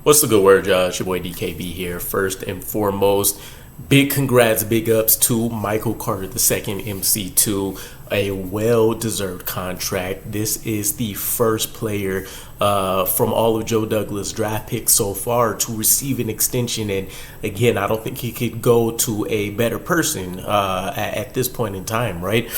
What's the good word, y'all? It's your boy DKB here. First and foremost, big congrats, big ups to Michael Carter II, MC2. A well-deserved contract. This is the first player from all of Joe Douglas' draft picks so far to receive an extension. And again, I don't think he could go to a better person at this point in time, right?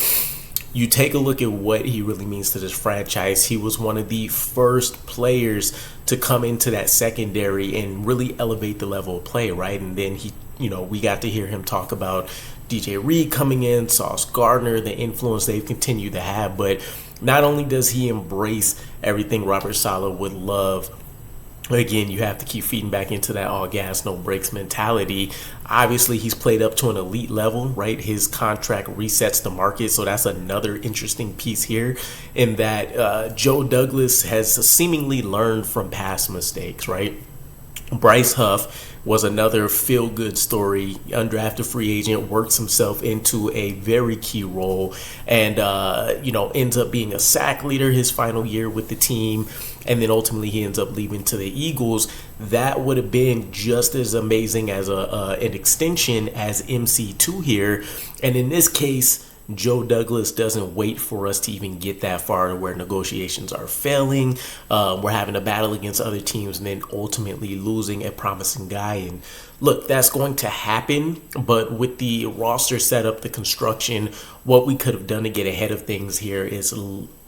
You take a look at what he really means to this franchise. He was one of the first players to come into that secondary and really elevate the level of play, right? And then we got to hear him talk about DJ Reed coming in, Sauce Gardner, the influence they've continued to have. But not only does he embrace everything Robert Saleh would love, again, you have to keep feeding back into that all gas, no brakes mentality. Obviously, he's played up to an elite level, right? His contract resets the market, so that's another interesting piece here in that Joe Douglas has seemingly learned from past mistakes, right? Bryce Huff was another feel-good story, undrafted free agent, works himself into a very key role and, ends up being a sack leader his final year with the team. And then ultimately he ends up leaving to the Eagles. That would have been just as amazing as an extension as MC2 here. And in this case, Joe Douglas doesn't wait for us to even get that far to where negotiations are failing. We're having a battle against other teams and then ultimately losing a promising guy. And look, that's going to happen. But with the roster setup, the construction, what we could have done to get ahead of things here is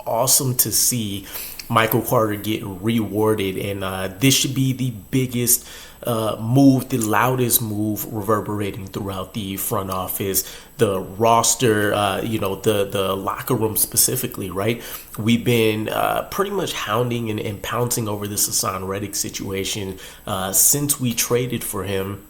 awesome to see Michael Carter get rewarded. And this should be the biggest move, the loudest move reverberating throughout the front office, the roster, the locker room specifically, right? We've been pretty much hounding and pouncing over this Haason Reddick situation since we traded for him.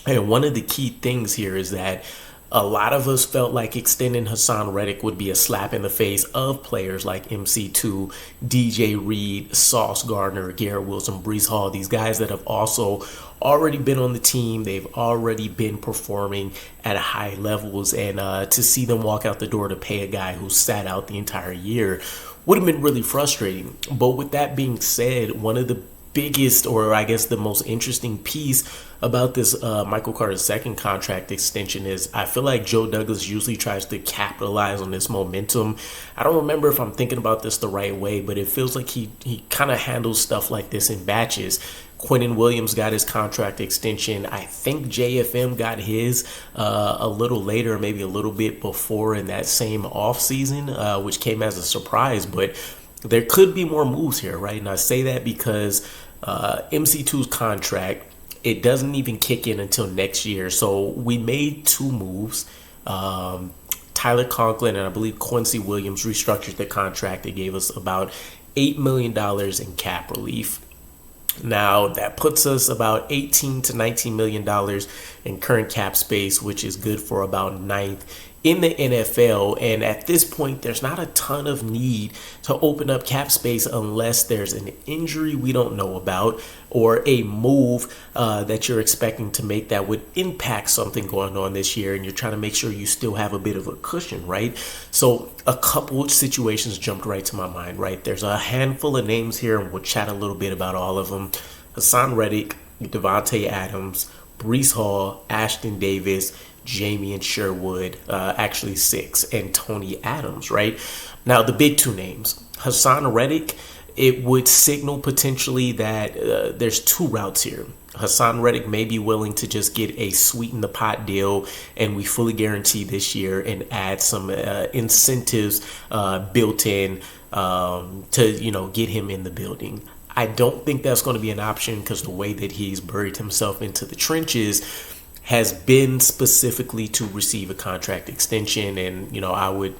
And one of the key things here is that a lot of us felt like extending Haason Reddick would be a slap in the face of players like MC2, DJ Reed, Sauce Gardner, Garrett Wilson, Breece Hall, these guys that have also already been on the team. They've already been performing at high levels, and to see them walk out the door to pay a guy who sat out the entire year would have been really frustrating. But with that being said, one of the biggest, or I guess the most interesting piece about this Michael Carter II contract extension is I feel like Joe Douglas usually tries to capitalize on this momentum. I don't remember if I'm thinking about this the right way, but it feels like he kind of handles stuff like this in batches. Quentin Williams got his contract extension. I think JFM got his a little later, maybe a little bit before in that same offseason, which came as a surprise. But there could be more moves here, right? And I say that because MC2's contract, it doesn't even kick in until next year. So we made two moves. Tyler Conklin and I believe Quincy Williams restructured the contract. It gave us about $8 million in cap relief. Now that puts us about $18 to $19 million in current cap space, which is good for about ninth in the NFL. And at this point, there's not a ton of need to open up cap space unless there's an injury we don't know about or a move that you're expecting to make that would impact something going on this year, and you're trying to make sure you still have a bit of a cushion, right? So a couple of situations jumped right to my mind, right? There's a handful of names here, and we'll chat a little bit about all of them. Haason Reddick, Davante Adams, Breece Hall, Ashtyn Davis, Jamien, Sherwood, actually 6, and Tony Adams, right? Now, the big two names, Haason Reddick, it would signal potentially that there's two routes here. Haason Reddick may be willing to just get a sweeten the pot deal, and we fully guarantee this year and add some incentives built in to, get him in the building. I don't think that's going to be an option because the way that he's buried himself into the trenches has been specifically to receive a contract extension. And, I would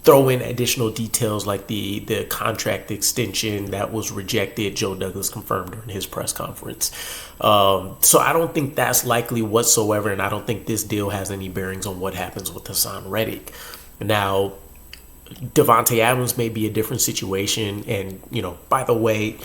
throw in additional details like the contract extension that was rejected. Joe Douglas confirmed during his press conference. So I don't think that's likely whatsoever. And I don't think this deal has any bearings on what happens with Haason Reddick. Now, Davante Adams may be a different situation. And, by the way,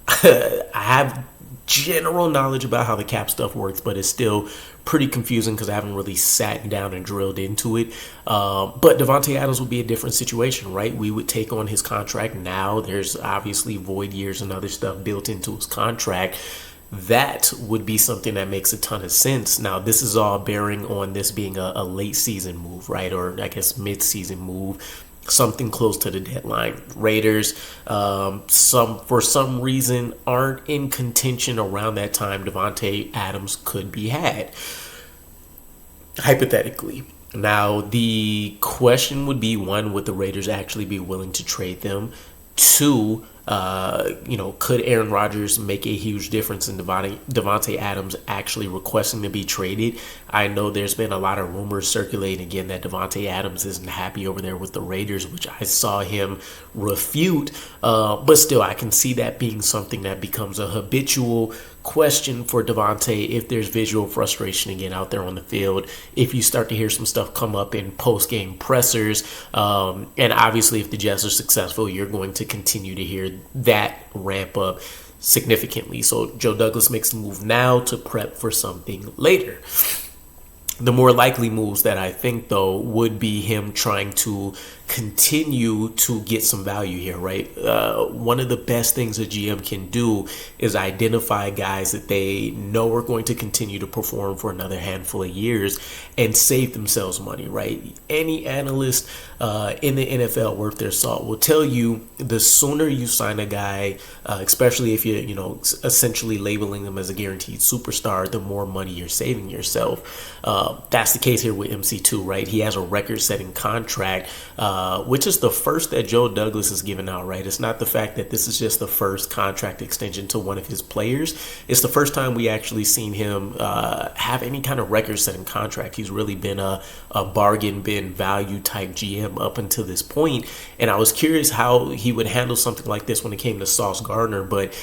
I have general knowledge about how the cap stuff works, but it's still pretty confusing because I haven't really sat down and drilled into it. But Davante Adams would be a different situation, right? We would take on his contract now. There's obviously void years and other stuff built into his contract. that would be something that makes a ton of sense. Now, this is all bearing on this being a late season move, right? Or I guess mid-season move, something close to the deadline. Raiders, for some reason, aren't in contention around that time. Davante Adams could be had, hypothetically. Now, the question would be, one, would the Raiders actually be willing to trade them? Two, could Aaron Rodgers make a huge difference in Davante Adams actually requesting to be traded? I know there's been a lot of rumors circulating again that Davante Adams isn't happy over there with the Raiders, which I saw him refute. But still, I can see that being something that becomes a habitual question for Davante if there's visual frustration again out there on the field, if you start to hear some stuff come up in post-game pressers, and obviously if the Jets are successful, you're going to continue to hear that ramp up significantly. So Joe Douglas makes the move now to prep for something later. The more likely moves that I think, though, would be him trying to continue to get some value here, right? One of the best things a GM can do is identify guys that they know are going to continue to perform for another handful of years and save themselves money, right? Any analyst in the NFL worth their salt will tell you the sooner you sign a guy, especially if you're, essentially labeling them as a guaranteed superstar, the more money you're saving yourself. That's the case here with MC2, right? He has a record-setting contract, which is the first that Joe Douglas has given out, right? It's not the fact that this is just the first contract extension to one of his players. It's the first time we actually seen him have any kind of record-setting contract. He's really been a bargain bin value type GM up until this point, and I was curious how he would handle something like this when it came to Sauce Gardner, but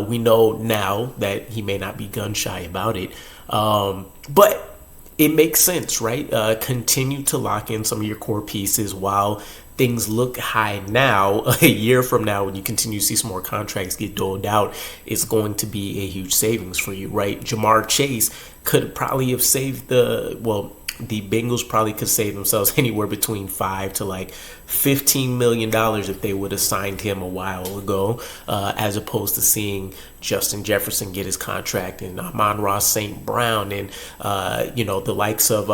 we know now that he may not be gun-shy about it. But it makes sense, right? Continue to lock in some of your core pieces while things look high now. A year from now, when you continue to see some more contracts get doled out, it's going to be a huge savings for you, right? Jamar Chase could probably have saved the Bengals probably could save themselves anywhere between $5 to $15 million if they would have signed him a while ago, as opposed to seeing Justin Jefferson get his contract and Amon-Ra St. Brown and the likes of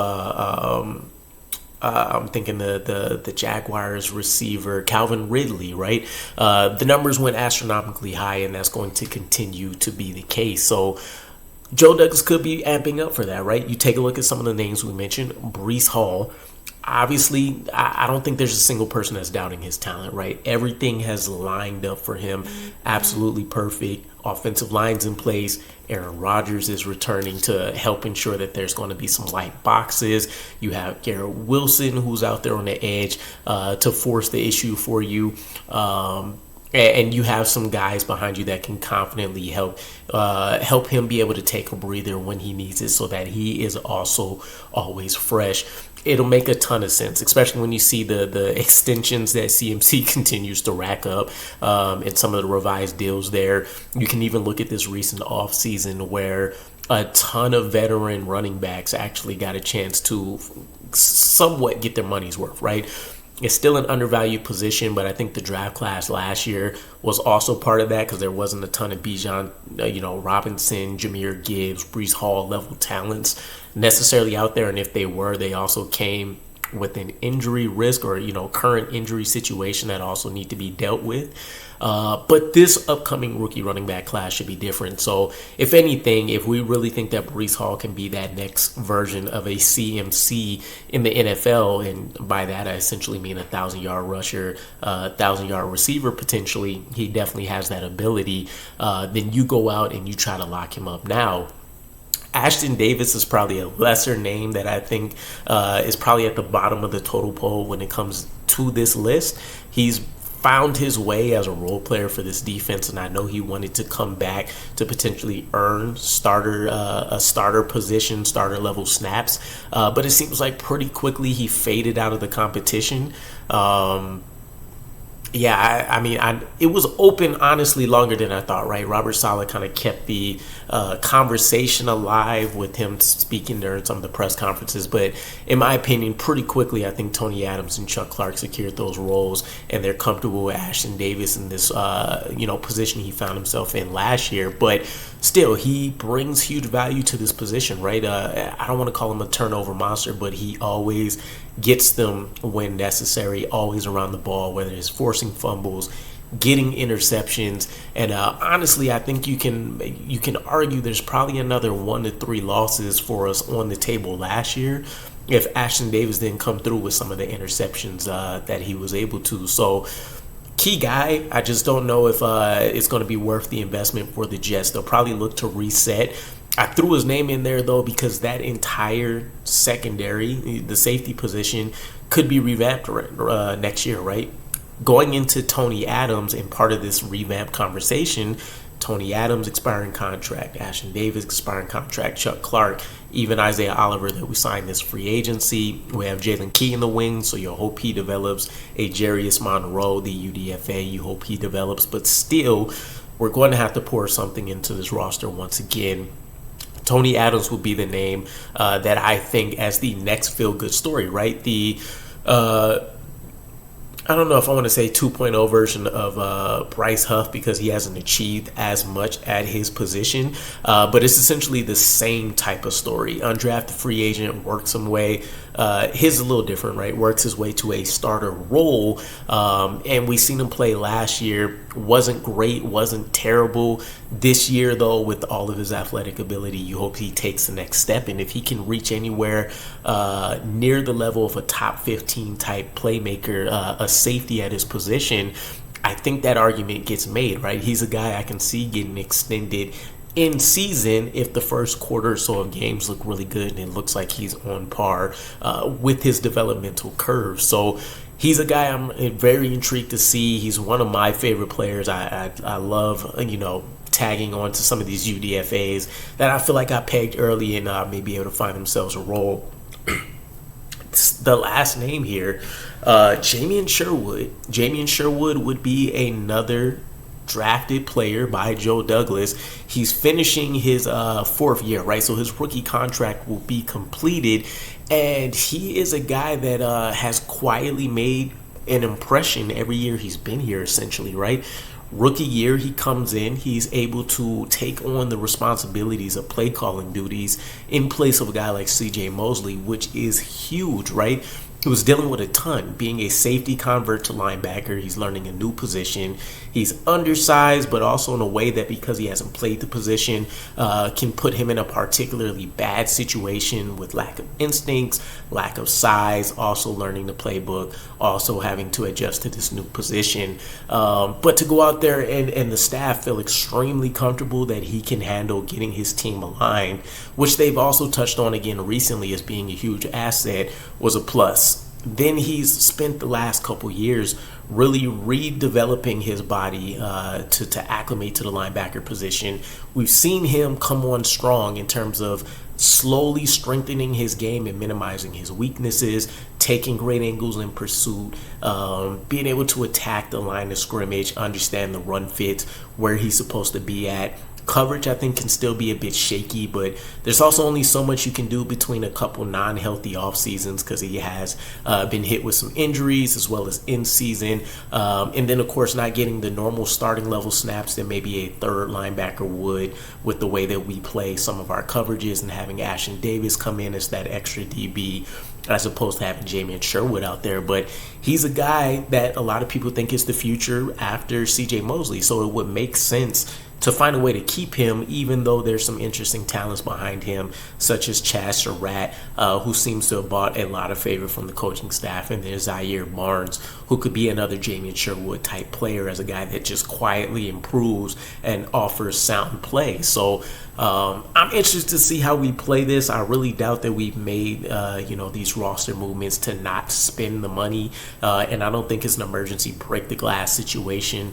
I'm thinking the Jaguars receiver Calvin Ridley, right? The numbers went astronomically high, and that's going to continue to be the case. So Joe Douglas could be amping up for that, right? You take a look at some of the names we mentioned. Breece Hall. Obviously, I don't think there's a single person that's doubting his talent, right? Everything has lined up for him. Absolutely perfect. Offensive line's in place. Aaron Rodgers is returning to help ensure that there's going to be some light boxes. You have Garrett Wilson, who's out there on the edge to force the issue for you. And you have some guys behind you that can confidently help him be able to take a breather when he needs it, so that he is also always fresh. It'll make a ton of sense, especially when you see the extensions that CMC continues to rack up, and some of the revised deals there. You can even look at this recent offseason where a ton of veteran running backs actually got a chance to somewhat get their money's worth, right? It's still an undervalued position, but I think the draft class last year was also part of that, because there wasn't a ton of Bijan, Robinson, Jahmyr Gibbs, Breece Hall level talents necessarily out there. And if they were, they also came with an injury risk or, current injury situation that also need to be dealt with. But this upcoming rookie running back class should be different. So if anything, if we really think that Breece Hall can be that next version of a CMC in the NFL, and by that I essentially mean 1,000-yard rusher, 1,000-yard receiver potentially, he definitely has that ability, then you go out and you try to lock him up now. Ashtyn Davis is probably a lesser name that I think is probably at the bottom of the total poll when it comes to this list. He's found his way as a role player for this defense, and I know he wanted to come back to potentially earn a starter position, starter level snaps, but it seems like pretty quickly he faded out of the competition. Yeah, I mean, it was open honestly longer than I thought, right? Robert Saleh kind of kept the conversation alive with him speaking during some of the press conferences. But in my opinion, pretty quickly, I think Tony Adams and Chuck Clark secured those roles, and they're comfortable with Ashtyn Davis in this, position he found himself in last year. But still, he brings huge value to this position, right? I don't want to call him a turnover monster, but he always gets them when necessary, always around the ball, whether it's forcing fumbles, getting interceptions. And honestly, I think you can argue there's probably another 1 to 3 losses for us on the table last year if Ashtyn Davis didn't come through with some of the interceptions that he was able to. So key guy. I just don't know if it's going to be worth the investment for the Jets. They'll probably look to reset. I threw his name in there, though, because that entire secondary, the safety position, could be revamped next year, right? Going into Tony Adams and part of this revamp conversation, Tony Adams expiring contract, Ashtyn Davis expiring contract, Chuck Clark, even Isaiah Oliver that we signed this free agency. We have Jalen Key in the wings, so you hope he develops. A Jarius Monroe, the UDFA, you hope he develops. But still, we're going to have to pour something into this roster once again. Tony Adams will be the name that I think as the next feel-good story, right? The I don't know if I want to say 2.0 version of Bryce Huff because he hasn't achieved as much at his position, but it's essentially the same type of story. Undrafted free agent, works some way. His is a little different, right? Works his way to a starter role, and we seen him play last year. Wasn't great, wasn't terrible. This year, though, with all of his athletic ability, you hope he takes the next step, and if he can reach anywhere near the level of a top 15 type playmaker, a safety at his position, I think that argument gets made, right? He's a guy I can see getting extended in season if the first quarter or so of games look really good and it looks like he's on par with his developmental curve. So he's a guy I'm very intrigued to see. He's one of my favorite players. I love, tagging on to some of these UDFAs that I feel like I pegged early and may be able to find themselves a role. The last name here, Jamien Sherwood. Jamien Sherwood would be another drafted player by Joe Douglas. He's finishing his 4th year, right? So his rookie contract will be completed, and he is a guy that has quietly made an impression every year he's been here, essentially, right? Rookie year, he comes in, he's able to take on the responsibilities of play calling duties in place of a guy like CJ Mosley, which is huge, right? He was dealing with a ton, being a safety convert to linebacker. He's learning a new position. He's undersized, but also in a way that because he hasn't played the position, can put him in a particularly bad situation with lack of instincts, lack of size, also learning the playbook, also having to adjust to this new position. But to go out there and the staff feel extremely comfortable that he can handle getting his team aligned, which they've also touched on again recently as being a huge asset, was a plus. Then he's spent the last couple years really redeveloping his body to acclimate to the linebacker position. We've seen him come on strong in terms of slowly strengthening his game and minimizing his weaknesses, taking great angles in pursuit, being able to attack the line of scrimmage, understand the run fits, where he's supposed to be at. Coverage, I think, can still be a bit shaky, but there's also only so much you can do between a couple non-healthy off seasons because he has been hit with some injuries as well as in season, and then of course not getting the normal starting level snaps that maybe a third linebacker would with the way that we play some of our coverages and having Ashtyn Davis come in as that extra DB as opposed to having Jamien Sherwood out there. But he's a guy that a lot of people think is the future after CJ Mosley, so it would make sense to find a way to keep him, even though there's some interesting talents behind him, such as Chaz Surratt, who seems to have bought a lot of favor from the coaching staff, and there's Zaire Barnes, who could be another Jamien Sherwood type player as a guy that just quietly improves and offers sound play. So I'm interested to see how we play this. I really doubt that we've made these roster movements to not spend the money, and I don't think it's an emergency break the glass situation.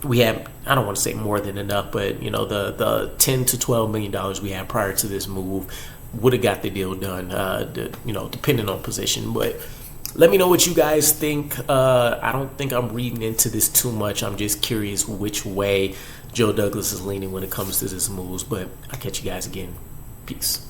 We have, I don't want to say more than enough, but the $10 to $12 million we had prior to this move would have got the deal done, depending on position. But Let me know what you guys think. I don't think I'm reading into this too much. I'm just curious which way Joe Douglas is leaning when it comes to this moves. But I'll catch you guys again. Peace.